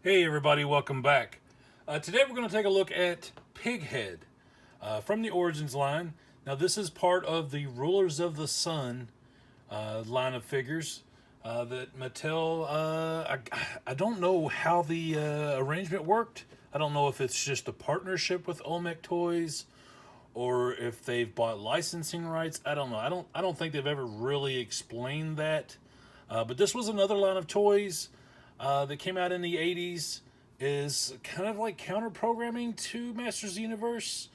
Hey everybody, welcome back. Today we're going to take a look at Pighead from the Origins line. Now this is part of the Rulers of the Sun line of figures that Mattel, I don't know how the arrangement worked. I don't know if it's just a partnership with Olmec Toys or if they've bought licensing rights. I don't know. I don't think they've ever really explained that. But this was another line of toys that came out in the 80s, is kind of like counter programming to Masters of the Universe.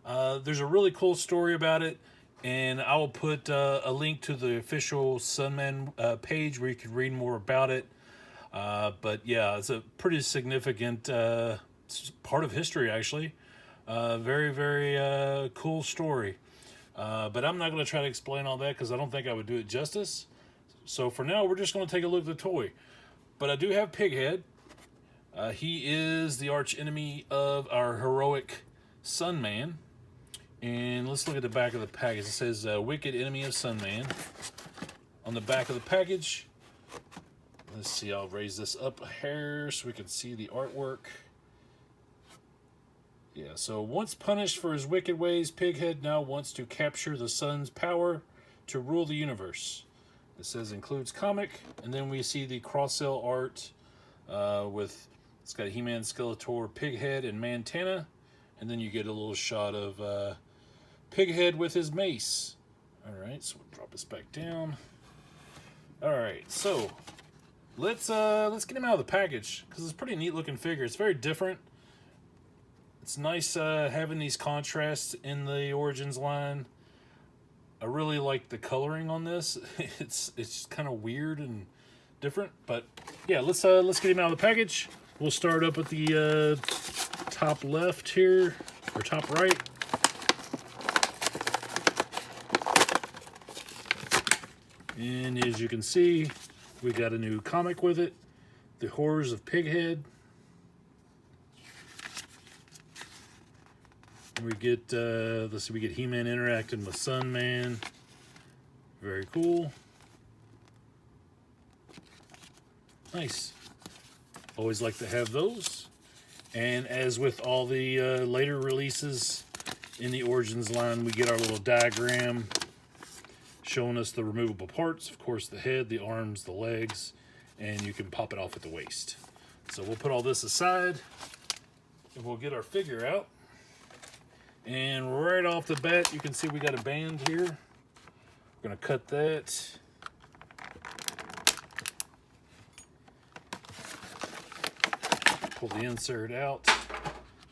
There's a really cool story about it, and I will put a link to the official Sunman page where you can read more about it. But yeah, it's a pretty significant part of history, actually. Very, very cool story. But I'm not going to try to explain all that because I don't think I would do it justice. So for now, we're just going to take a look at the toy. But I do have Pighead. He is the arch enemy of our heroic Sunman. And let's look at the back of the package. It says Wicked Enemy of Sunman on the back of the package. Let's see, I'll raise this up a hair so we can see the artwork. Yeah, so once punished for his wicked ways, Pighead now wants to capture the sun's power to rule the universe. It says includes comic, and then we see the cross-cell art with, it's got He-Man, Skeletor, Pighead, and Mantana, and then you get a little shot of Pighead with his mace. All right, so we'll drop this back down. All right, so let's get him out of the package because it's a pretty neat looking figure. It's very different. It's nice having these contrasts in the Origins line. I really like the coloring on this. It's kind of weird and different, but yeah, let's get him out of the package. We'll start up at the top left here, or top right. And as you can see, we got a new comic with it, The Horrors of Pighead. We get, let's see, we get He-Man interacting with Sunman. Very cool. Nice. Always like to have those. And as with all the later releases in the Origins line, we get our little diagram showing us the removable parts. Of course, the head, the arms, the legs, and you can pop it off at the waist. So we'll put all this aside, and we'll get our figure out. And right off the bat, you can see we got a band here. We're going to cut that. Pull the insert out.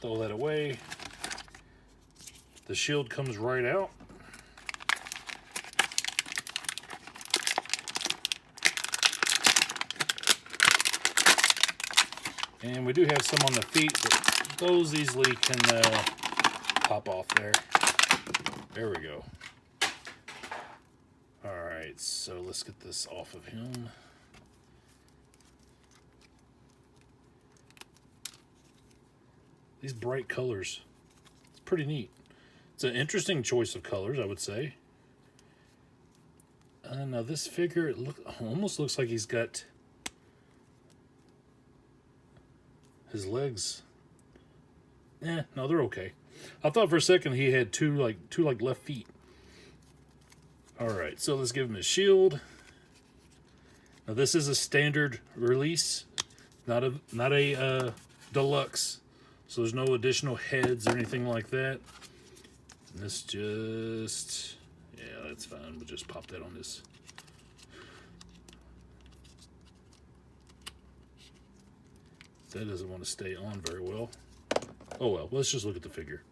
Throw that away. The shield comes right out. And we do have some on the feet, but those easily can pop off there. There we go. All right, so let's get this off of him. These bright colors, it's pretty neat. It's an interesting choice of colors, I would say. Now this figure, it almost looks like he's got his legs. No, they're okay. I thought for a second he had two left feet. All right, so let's give him his shield. Now this is a standard release, not a deluxe. So there's no additional heads or anything like that. And this just, yeah, that's fine. We'll just pop that on this. That doesn't want to stay on very well. Oh well, let's just look at the figure.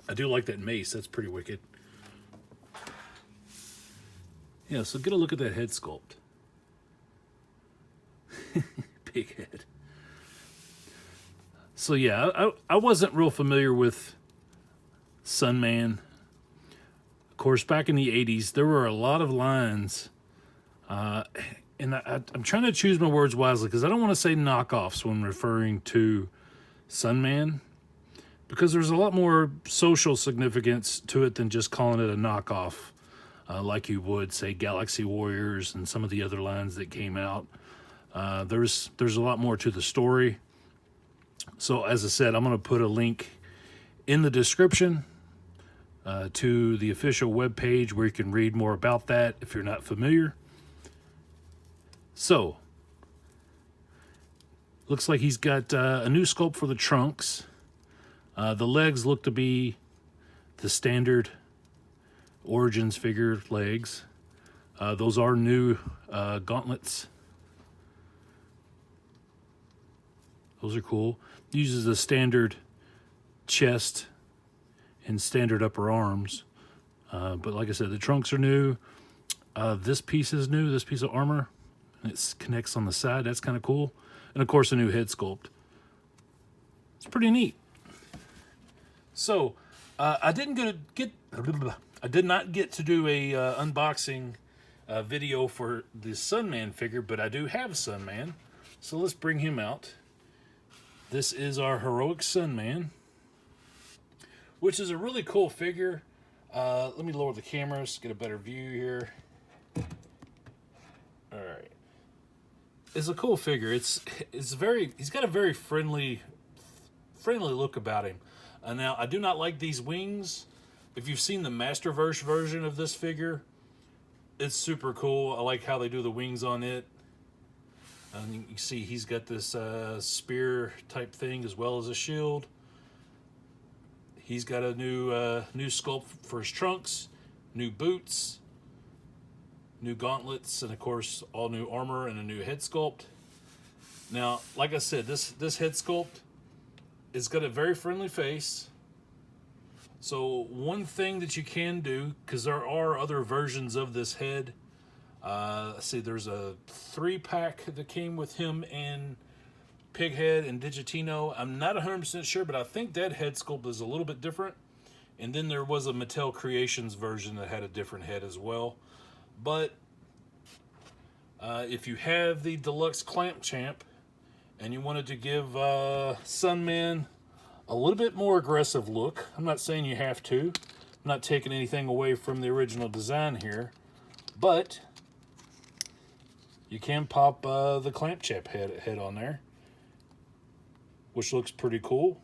I do like that mace. That's pretty wicked. Yeah, so get a look at that head sculpt. Big head. So yeah, I wasn't real familiar with Sunman. Of course, back in the 80s, there were a lot of lines. And I'm trying to choose my words wisely because I don't want to say knockoffs when referring to Sunman, because there's a lot more social significance to it than just calling it a knockoff, like you would, say, Galaxy Warriors and some of the other lines that came out. There's a lot more to the story. So as I said, I'm going to put a link in the description to the official webpage where you can read more about that if you're not familiar. So, looks like he's got a new sculpt for the trunks. The legs look to be the standard Origins figure legs. Those are new gauntlets. Those are cool. Uses a standard chest and standard upper arms. But like I said, the trunks are new. This piece is new, this piece of armor. It connects on the side. That's kind of cool. And of course, a new head sculpt. It's pretty neat. So, I did not get to do a unboxing video for the Sunman figure, but I do have a Sunman. So let's bring him out. This is our heroic Sunman, which is a really cool figure. Let me lower the cameras, get a better view here. All right. It's a cool figure. He's got a very friendly look about him. Now, I do not like these wings. If you've seen the Masterverse version of this figure, it's super cool. I like how they do the wings on it. You can see he's got this spear type thing as well as a shield. He's got a new sculpt for his trunks, new boots, new gauntlets, and of course all new armor and a new head sculpt. Now, like I said, this head sculpt has got a very friendly face. So one thing that you can do, because there are other versions of this head. Let's see, there's a 3-pack that came with him and Pighead and Digitino. I'm not 100% sure, but I think that head sculpt is a little bit different. And then there was a Mattel Creations version that had a different head as well. But if you have the Deluxe Clamp Champ and you wanted to give Sunman a little bit more aggressive look, I'm not saying you have to. I'm not taking anything away from the original design here, but you can pop the Clamp Champ head on there, which looks pretty cool.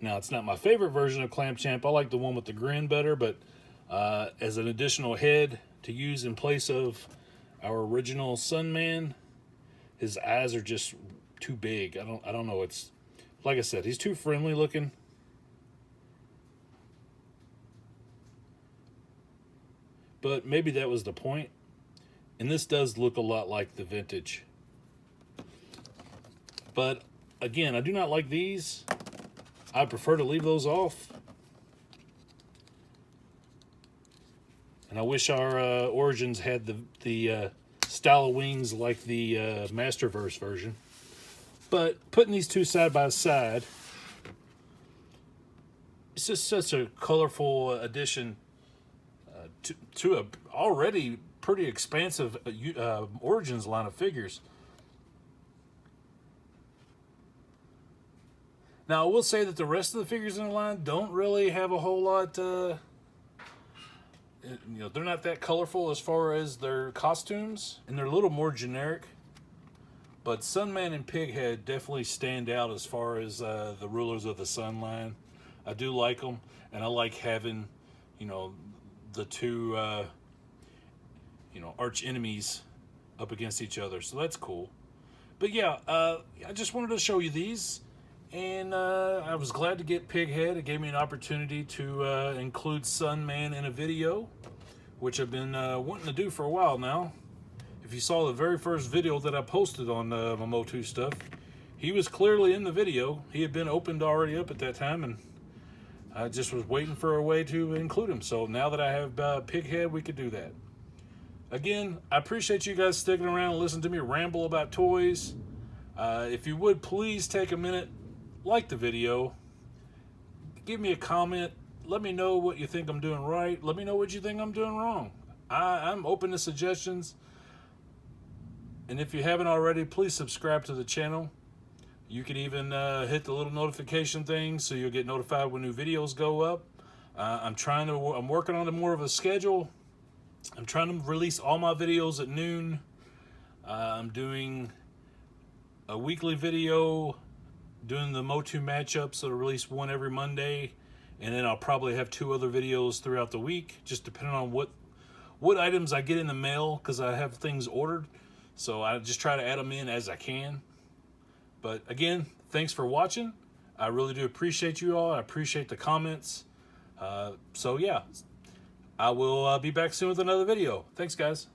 Now, it's not my favorite version of Clamp Champ. I like the one with the grin better, but as an additional head to use in place of our original Sunman, his eyes are just too big. I don't know. It's like I said, he's too friendly looking. But maybe that was the point. And this does look a lot like the vintage. But again, I do not like these. I prefer to leave those off. And I wish our Origins had the style of wings like the Masterverse version. But putting these two side by side, it's just such a colorful addition to a already pretty expansive Origins line of figures. Now, I will say that the rest of the figures in the line don't really have a whole lot. They're not that colorful as far as their costumes, and they're a little more generic. But Sunman and Pighead definitely stand out as far as the Rulers of the Sun line. I do like them, and I like having, the two, arch enemies up against each other. So that's cool. But yeah, I just wanted to show you these. And I was glad to get Pighead. It gave me an opportunity to include Sunman in a video, which I've been wanting to do for a while now. If you saw the very first video that I posted on my MOTU stuff, he was clearly in the video. He had been opened already up at that time, and I just was waiting for a way to include him. So now that I have Pighead, we could do that. Again, I appreciate you guys sticking around and listening to me ramble about toys. If you would, please take a minute, like the video, give me a comment, let me know what you think I'm doing right, let me know what you think I'm doing wrong. I'm open to suggestions, and if you haven't already, please subscribe to the channel. You can even hit the little notification thing so you'll get notified when new videos go up. I'm working on more of a schedule, I'm trying to release all my videos at noon. I'm doing a weekly video doing the MOTU matchups, so I'll release one every Monday, and then I'll probably have 2 other videos throughout the week, just depending on what items I get in the mail, because I have things ordered, so I just try to add them in as I can. But again, thanks for watching. I really do appreciate you all. I appreciate the comments. So yeah, I will be back soon with another video. Thanks, guys.